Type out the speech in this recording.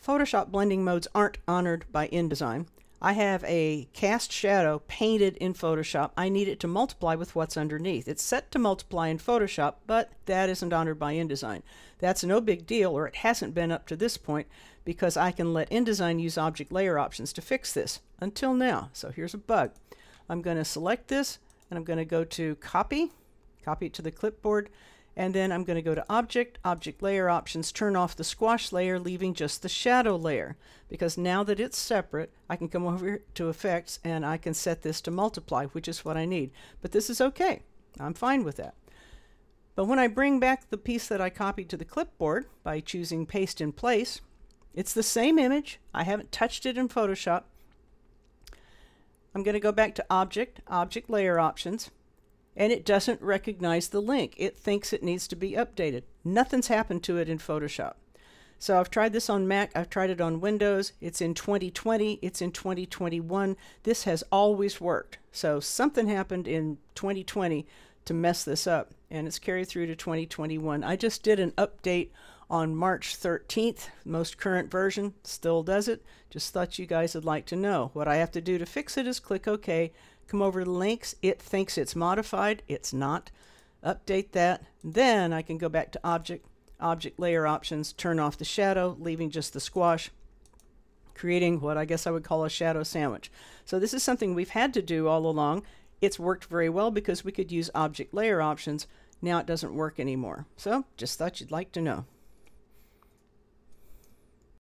Photoshop blending modes aren't honored by InDesign. I have a cast shadow painted in Photoshop. I need it to multiply with what's underneath. It's set to multiply in Photoshop, but that isn't honored by InDesign. That's no big deal, or it hasn't been up to this point, because I can let InDesign use object layer options to fix this until now. So here's a bug. I'm going to select this, and I'm going to go to copy it to the clipboard, and then I'm going to go to Object, Object Layer Options, turn off the squash layer, leaving just the shadow layer. Because now that it's separate, I can come over to Effects and I can set this to multiply, which is what I need. But this is okay. I'm fine with that. But when I bring back the piece that I copied to the clipboard by choosing Paste in Place, it's the same image. I haven't touched it in Photoshop. I'm going to go back to Object, Object Layer Options, and it doesn't recognize the link. It thinks it needs to be updated. Nothing's happened to it in Photoshop. So I've tried this on Mac, I've tried it on Windows, it's in 2020, it's in 2021. This has always worked. So something happened in 2020 to mess this up, and it's carried through to 2021. I just did an update on March 13th, most current version, still does it. Just thought you guys would like to know. What I have to do to fix it is click OK, come over to links, it thinks it's modified, it's not. Update that, then I can go back to Object, Object Layer Options, turn off the shadow, leaving just the squash, creating what I guess I would call a shadow sandwich. So this is something we've had to do all along. It's worked very well because we could use Object Layer Options. Now it doesn't work anymore. So just thought you'd like to know.